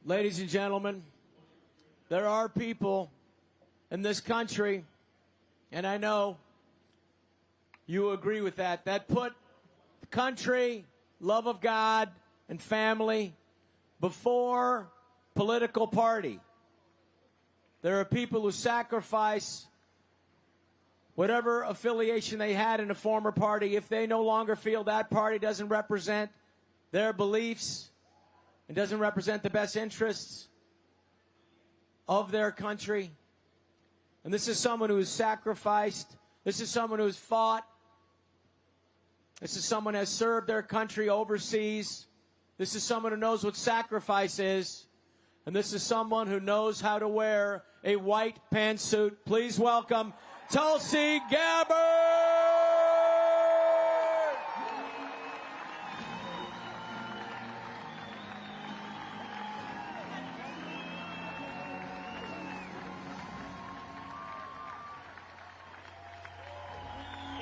Ladies and gentlemen, there are people in this country, and I know you agree with that, that put country, love of God, and family before political party. There are people who sacrifice whatever affiliation they had in a former party if they no longer feel that party doesn't represent their beliefs and doesn't represent the best interests of their country. And this is someone who has sacrificed. This is someone who has fought. This is someone who has served their country overseas. This is someone who knows what sacrifice is. And this is someone who knows how to wear a white pantsuit. Please welcome Tulsi Gabbard!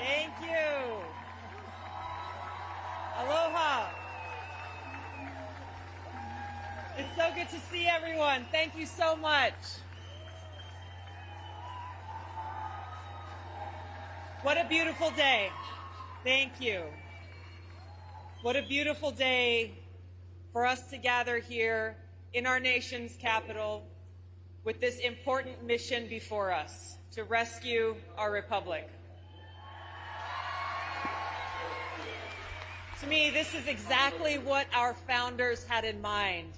Thank you. Aloha. It's so good to see everyone. Thank you so much. What a beautiful day. Thank you. What a beautiful day for us to gather here in our nation's capital with this important mission before us to rescue our republic. To me, this is exactly what our founders had in mind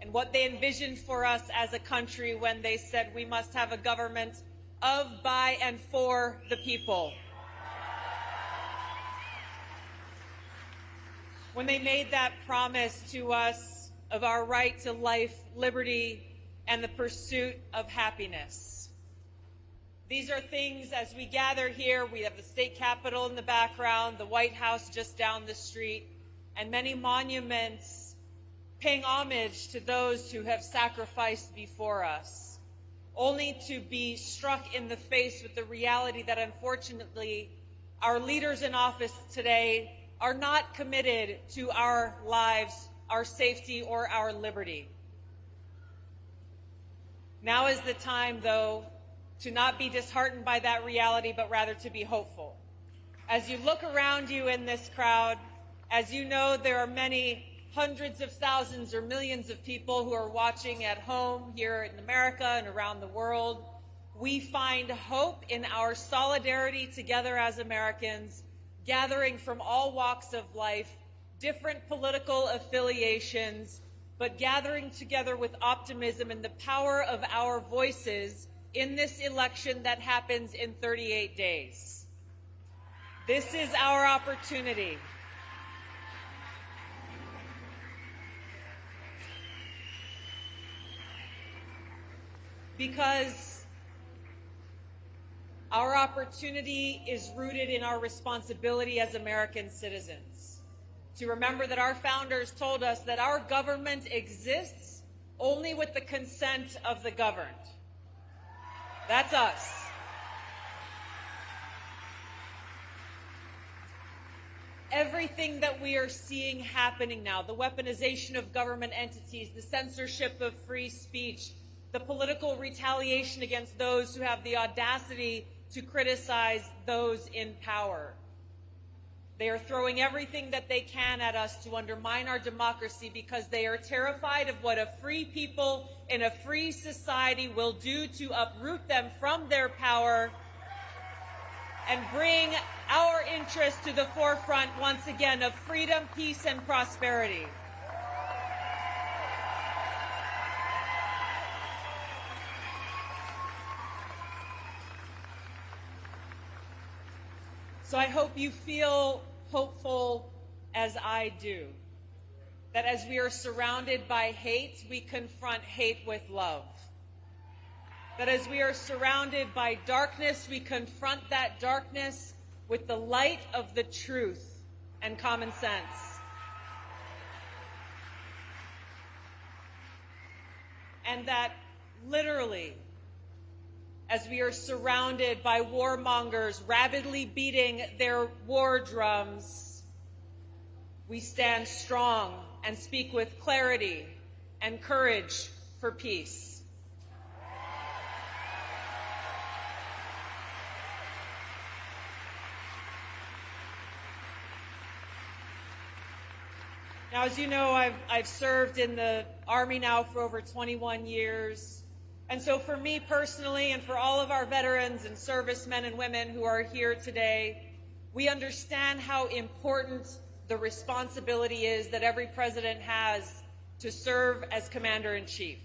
and what they envisioned for us as a country when they said we must have a government of, by, and for the people. When they made that promise to us of our right to life, liberty, and the pursuit of happiness. These are things, as we gather here, we have the state capitol in the background, the White House just down the street, and many monuments paying homage to those who have sacrificed before us, only to be struck in the face with the reality that, unfortunately, our leaders in office today are not committed to our lives, our safety, or our liberty. Now is the time, though, to not be disheartened by that reality, but rather to be hopeful. As you look around you in this crowd, as you know, there are many hundreds of thousands or millions of people who are watching at home here in America and around the world. We find hope in our solidarity together as Americans, gathering from all walks of life, different political affiliations, but gathering together with optimism in the power of our voices in this election that happens in 38 days. This is our opportunity. Because our opportunity is rooted in our responsibility as American citizens to remember that our founders told us that our government exists only with the consent of the governed. That's us. Everything that we are seeing happening now, the weaponization of government entities, the censorship of free speech, the political retaliation against those who have the audacity to criticize those in power. They are throwing everything that they can at us to undermine our democracy because they are terrified of what a free people in a free society will do to uproot them from their power and bring our interests to the forefront once again of freedom, peace, and prosperity. So I hope you feel hopeful as I do, that as we are surrounded by hate, we confront hate with love. That as we are surrounded by darkness, we confront that darkness with the light of the truth and common sense. And that literally, as we are surrounded by warmongers rapidly beating their war drums, we stand strong and speak with clarity and courage for peace. Now, as you know, I've served in the Army now for over 21 years. And so for me personally, and for all of our veterans and servicemen and women who are here today, we understand how important the responsibility is that every president has to serve as Commander-in-Chief.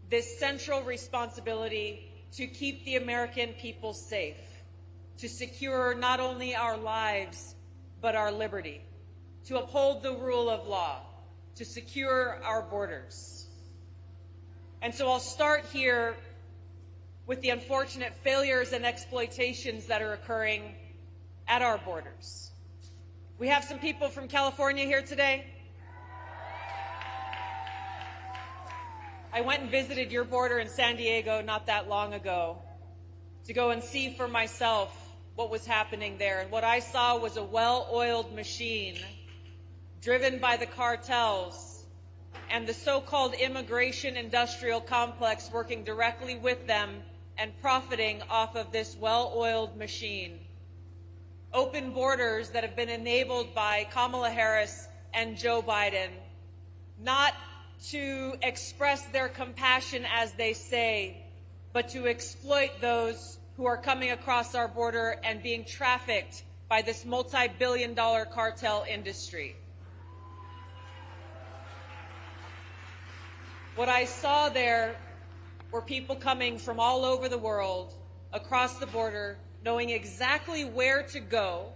This central responsibility to keep the American people safe, to secure not only our lives, but our liberty, to uphold the rule of law, to secure our borders. And so I'll start here with the unfortunate failures and exploitations that are occurring at our borders. We have some people from California here today. I went and visited your border in San Diego not that long ago to go and see for myself what was happening there. And what I saw was a well-oiled machine driven by the cartels and the so-called immigration industrial complex working directly with them and profiting off of this well-oiled machine. Open borders that have been enabled by Kamala Harris and Joe Biden, not to express their compassion, as they say, but to exploit those who are coming across our border and being trafficked by this multi-billion-dollar cartel industry. What I saw there were people coming from all over the world, across the border, knowing exactly where to go,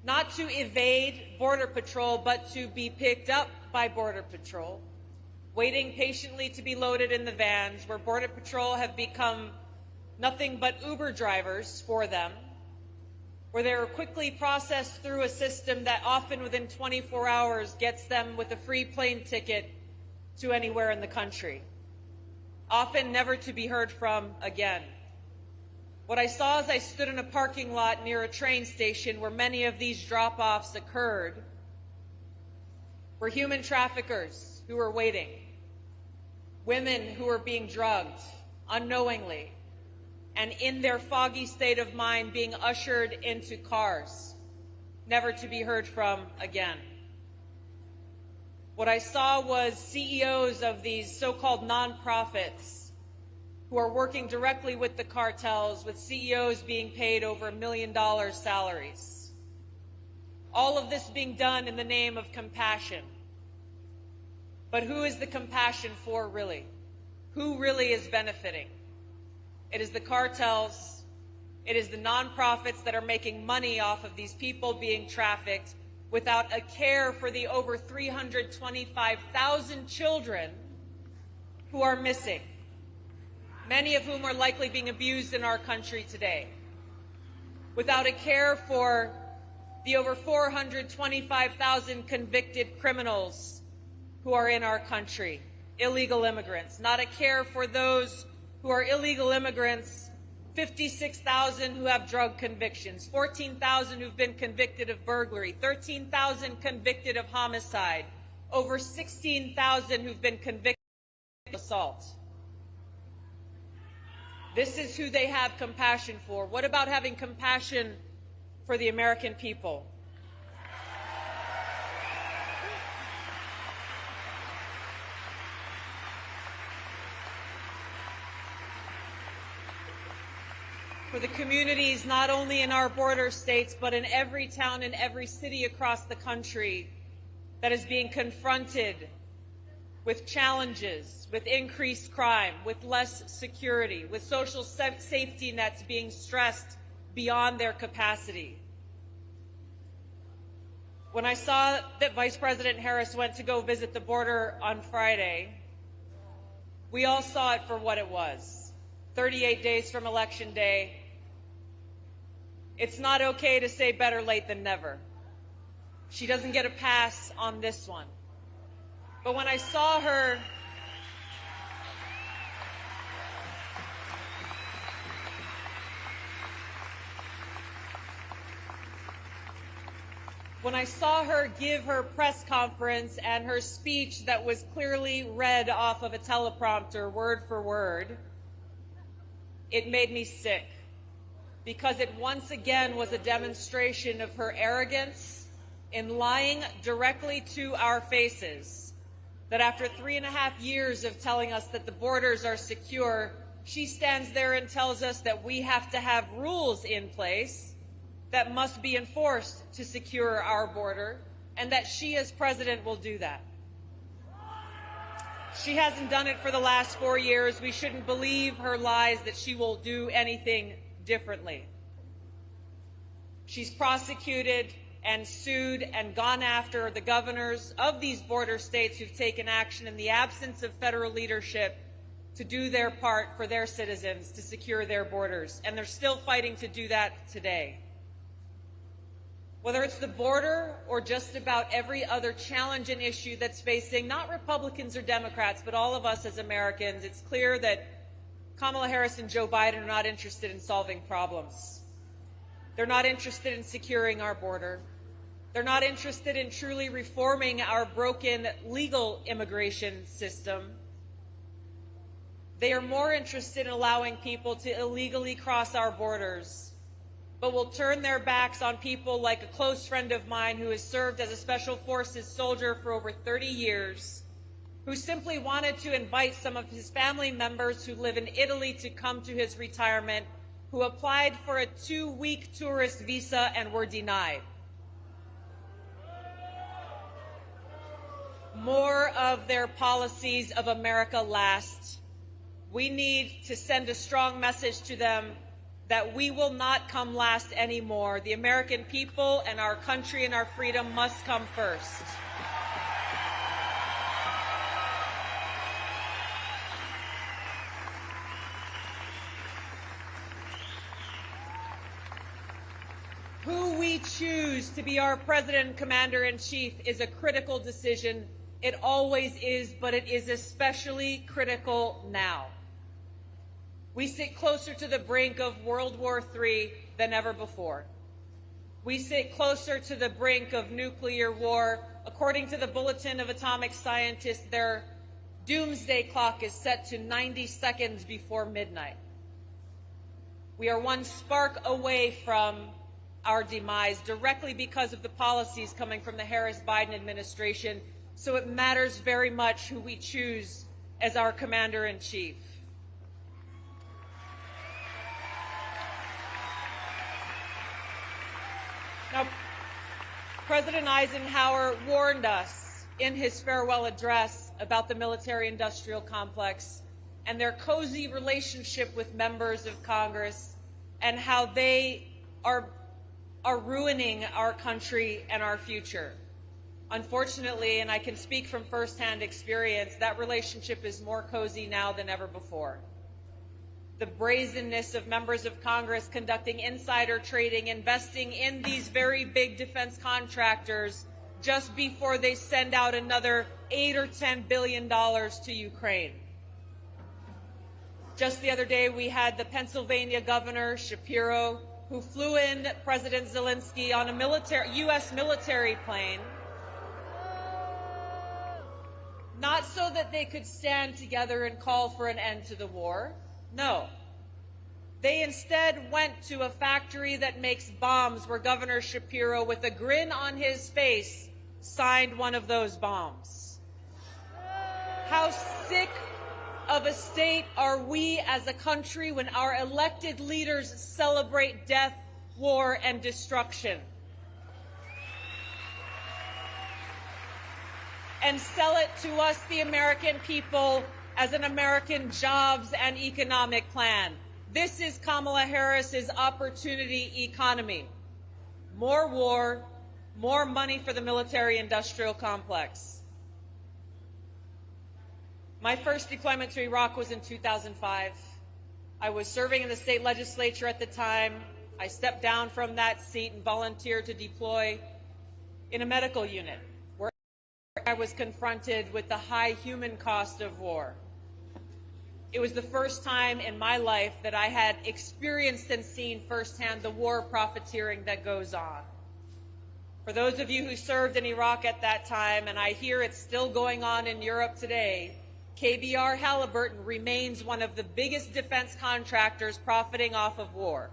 not to evade Border Patrol, but to be picked up by Border Patrol, waiting patiently to be loaded in the vans, where Border Patrol have become nothing but Uber drivers for them, where they are quickly processed through a system that often within 24 hours gets them with a free plane ticket to anywhere in the country, often never to be heard from again. What I saw as I stood in a parking lot near a train station where many of these drop-offs occurred were human traffickers who were waiting, women who were being drugged unknowingly, and in their foggy state of mind being ushered into cars, never to be heard from again. What I saw was CEOs of these so-called nonprofits who are working directly with the cartels, with CEOs being paid over $1 million salaries. All of this being done in the name of compassion. But who is the compassion for, really? Who really is benefiting? It is the cartels. It is the nonprofits that are making money off of these people being trafficked without a care for the over 325,000 children who are missing, many of whom are likely being abused in our country today, without a care for the over 425,000 convicted criminals who are in our country, illegal immigrants, not a care for those who are illegal immigrants, 56,000 who have drug convictions, 14,000 who've been convicted of burglary, 13,000 convicted of homicide, over 16,000 who've been convicted of assault. This is who they have compassion for. What about having compassion for the American people? For the communities not only in our border states, but in every town and every city across the country that is being confronted with challenges, with increased crime, with less security, with social safety nets being stressed beyond their capacity. When I saw that Vice President Harris went to go visit the border on Friday, we all saw it for what it was. 38 days from Election Day. It's not okay to say better late than never. She doesn't get a pass on this one. But when I saw her when I saw her give her press conference and her speech that was clearly read off of a teleprompter, word for word, it made me sick, because it once again was a demonstration of her arrogance in lying directly to our faces, that after 3.5 years of telling us that the borders are secure, she stands there and tells us that we have to have rules in place that must be enforced to secure our border, and that she as president will do that. She hasn't done it for the last 4 years. We shouldn't believe her lies that she will do anything differently. She's prosecuted and sued and gone after the governors of these border states who've taken action in the absence of federal leadership to do their part for their citizens to secure their borders. And they're still fighting to do that today. Whether it's the border or just about every other challenge and issue that's facing not Republicans or Democrats, but all of us as Americans, it's clear that Kamala Harris and Joe Biden are not interested in solving problems. They're not interested in securing our border. They're not interested in truly reforming our broken legal immigration system. They are more interested in allowing people to illegally cross our borders, but will turn their backs on people like a close friend of mine who has served as a Special Forces soldier for over 30 years, who simply wanted to invite some of his family members who live in Italy to come to his retirement, who applied for a 2-week tourist visa and were denied. More of their policies of America last. We need to send a strong message to them that we will not come last anymore. The American people and our country and our freedom must come first. Who we choose to be our president and commander-in-chief is a critical decision. It always is, but it is especially critical now. We sit closer to the brink of World War III than ever before. We sit closer to the brink of nuclear war. According to the Bulletin of Atomic Scientists, their doomsday clock is set to 90 seconds before midnight. We are one spark away from our demise directly because of the policies coming from the Harris-Biden administration, so it matters very much who we choose as our commander-in-chief. Now, President Eisenhower warned us in his farewell address about the military-industrial complex and their cozy relationship with members of Congress and how they are ruining our country and our future. Unfortunately, and I can speak from firsthand experience, that relationship is more cozy now than ever before. The brazenness of members of Congress conducting insider trading, investing in these very big defense contractors just before they send out another $8 or $10 billion to Ukraine. Just the other day, we had the Pennsylvania Governor Shapiro, who flew in President Zelensky on a U.S. military plane, not so that they could stand together and call for an end to the war. No. They instead went to a factory that makes bombs where Governor Shapiro, with a grin on his face, signed one of those bombs. How sick of a state are we as a country when our elected leaders celebrate death, war, and destruction? And sell it to us, the American people, as an American jobs and economic plan. This is Kamala Harris's opportunity economy. More war, more money for the military-industrial complex. My first deployment to Iraq was in 2005. I was serving in the state legislature at the time. I stepped down from that seat and volunteered to deploy in a medical unit, where I was confronted with the high human cost of war. It was the first time in my life that I had experienced and seen firsthand the war profiteering that goes on. For those of you who served in Iraq at that time, and I hear it's still going on in Europe today, KBR Halliburton remains one of the biggest defense contractors profiting off of war.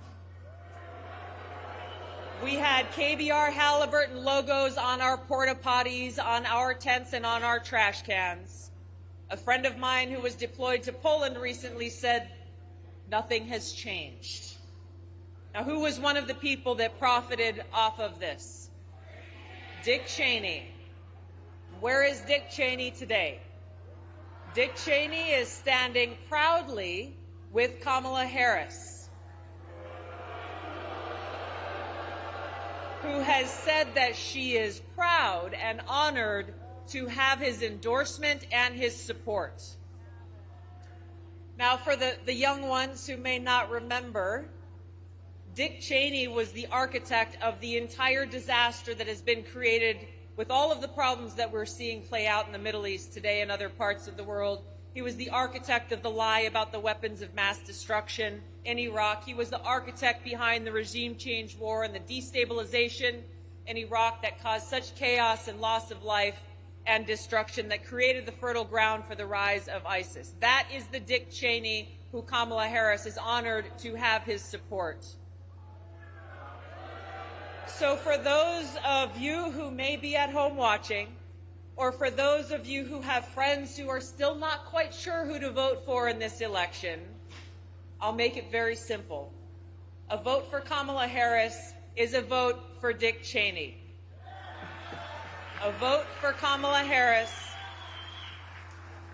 We had KBR Halliburton logos on our porta potties, on our tents, and on our trash cans. A friend of mine who was deployed to Poland recently said, "Nothing has changed." Now, who was one of the people that profited off of this? Dick Cheney. Where is Dick Cheney today? Dick Cheney is standing proudly with Kamala Harris, who has said that she is proud and honored to have his endorsement and his support. Now, for the young ones who may not remember, Dick Cheney was the architect of the entire disaster that has been created with all of the problems that we're seeing play out in the Middle East today and other parts of the world. He was the architect of the lie about the weapons of mass destruction in Iraq. He was the architect behind the regime change war and the destabilization in Iraq that caused such chaos and loss of life and destruction that created the fertile ground for the rise of ISIS. That is the Dick Cheney who Kamala Harris is honored to have his support. So for those of you who may be at home watching, or for those of you who have friends who are still not quite sure who to vote for in this election, I'll make it very simple. A vote for Kamala Harris is a vote for Dick Cheney. A vote for Kamala Harris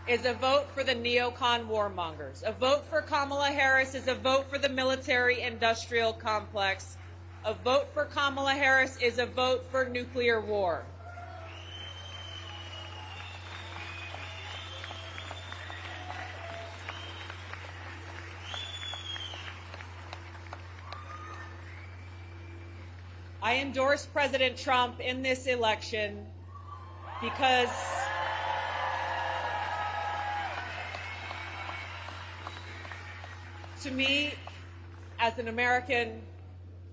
is a vote for the neocon warmongers. A vote for Kamala Harris is a vote for the military-industrial complex. A vote for Kamala Harris is a vote for nuclear war. I endorse President Trump in this election because to me, as an American,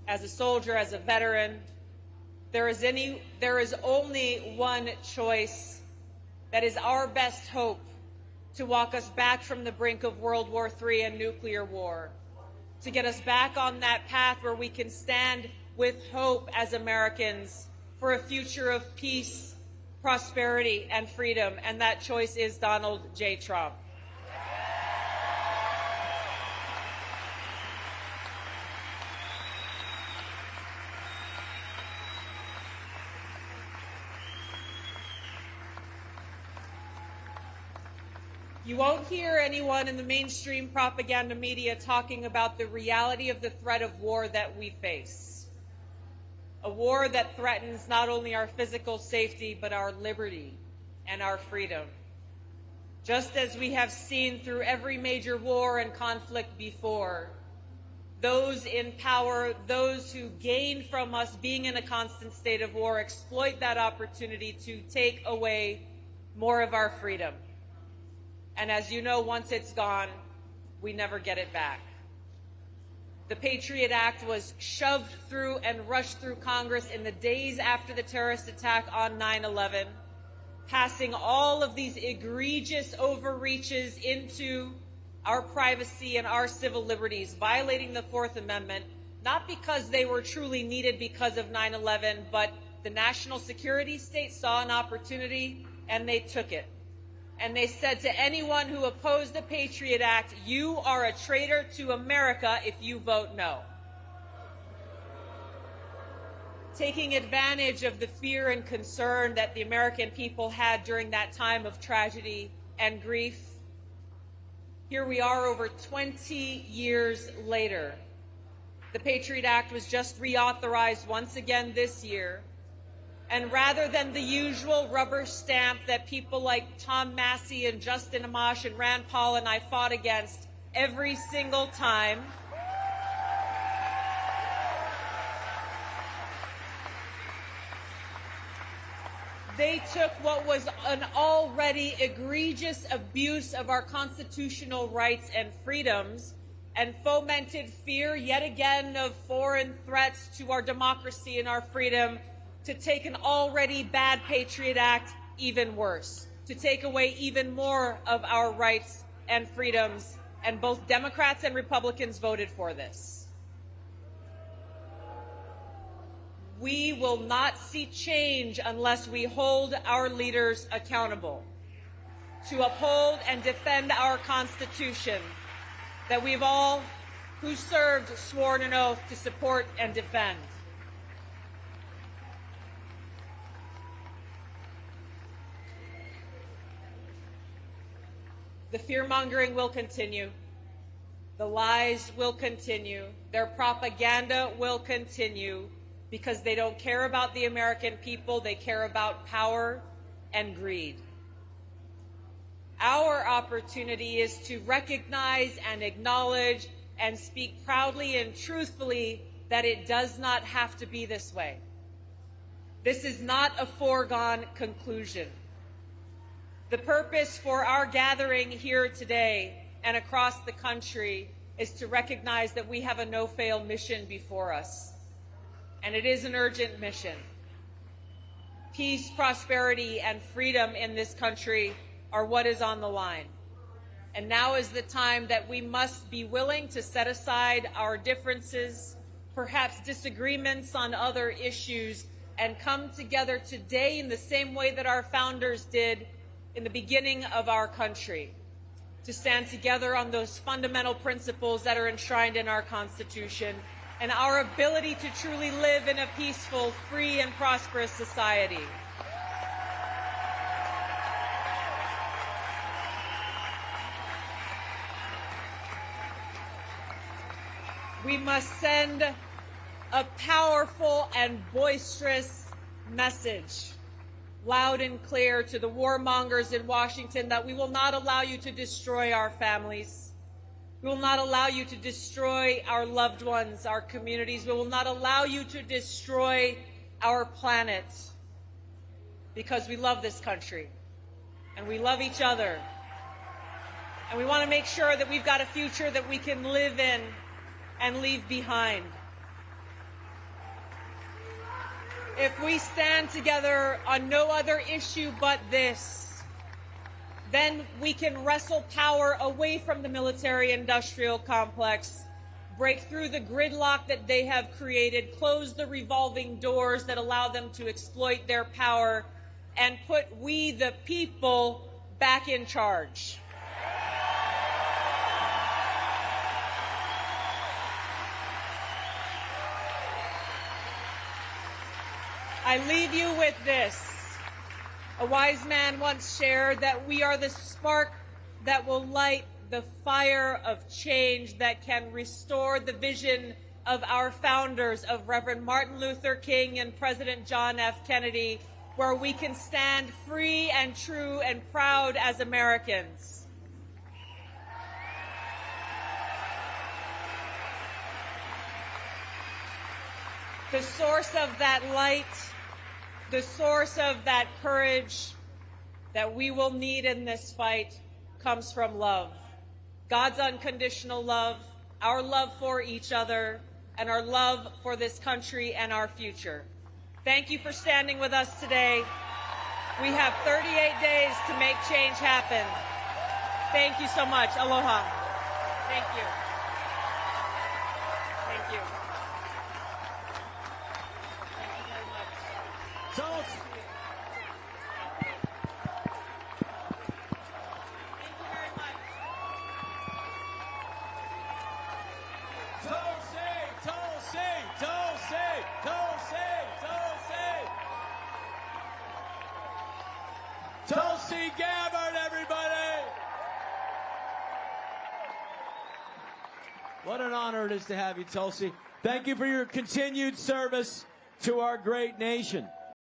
as a soldier, as a veteran, there is only one choice that is our best hope to walk us back from the brink of World War III and nuclear war, to get us back on that path where we can stand with hope as Americans for a future of peace, prosperity, and freedom, and that choice is Donald J. Trump. You won't hear anyone in the mainstream propaganda media talking about the reality of the threat of war that we face. A war that threatens not only our physical safety, but our liberty and our freedom. Just as we have seen through every major war and conflict before, those in power, those who gain from us being in a constant state of war, exploit that opportunity to take away more of our freedom. And as you know, once it's gone, we never get it back. The Patriot Act was shoved through and rushed through Congress in the days after the terrorist attack on 9/11, passing all of these egregious overreaches into our privacy and our civil liberties, violating the Fourth Amendment, not because they were truly needed because of 9/11, but the national security state saw an opportunity and they took it. And they said to anyone who opposed the Patriot Act, you are a traitor to America if you vote no. Taking advantage of the fear and concern that the American people had during that time of tragedy and grief, here we are over 20 years later. The Patriot Act was just reauthorized once again this year. And rather than the usual rubber stamp that people like Tom Massey and Justin Amash and Rand Paul and I fought against every single time, they took what was an already egregious abuse of our constitutional rights and freedoms and fomented fear yet again of foreign threats to our democracy and our freedom to take an already bad Patriot Act even worse, to take away even more of our rights and freedoms, and both Democrats and Republicans voted for this. We will not see change unless we hold our leaders accountable to uphold and defend our Constitution that we've all who served sworn an oath to support and defend. The fear-mongering will continue. The lies will continue. Their propaganda will continue because they don't care about the American people. They care about power and greed. Our opportunity is to recognize and acknowledge and speak proudly and truthfully that it does not have to be this way. This is not a foregone conclusion. The purpose for our gathering here today and across the country is to recognize that we have a no-fail mission before us, and it is an urgent mission. Peace, prosperity, and freedom in this country are what is on the line. And now is the time that we must be willing to set aside our differences, perhaps disagreements on other issues, and come together today in the same way that our founders did in the beginning of our country, to stand together on those fundamental principles that are enshrined in our Constitution and our ability to truly live in a peaceful, free, and prosperous society. We must send a powerful and boisterous message, loud and clear, to the warmongers in Washington that we will not allow you to destroy our families. We will not allow you to destroy our loved ones, our communities. We will not allow you to destroy our planet, because we love this country and we love each other. And we want to make sure that we've got a future that we can live in and leave behind. If we stand together on no other issue but this, then we can wrestle power away from the military-industrial complex, break through the gridlock that they have created, close the revolving doors that allow them to exploit their power, and put we, the people, back in charge. I leave you with this. A wise man once shared that we are the spark that will light the fire of change that can restore the vision of our founders, of Reverend Martin Luther King and President John F. Kennedy, where we can stand free and true and proud as Americans. The source of that light, the source of that courage that we will need in this fight comes from love. God's unconditional love, our love for each other, and our love for this country and our future. Thank you for standing with us today. We have 38 days to make change happen. Thank you so much. Aloha. Thank you. Thank you. Thank you very much. Tulsi. Thank you very much. Tulsi, Tulsi, Tulsi, Tulsi, Tulsi. Tulsi Gabbard, everybody. What an honor it is to have you, Tulsi. Thank you for your continued service to our great nation.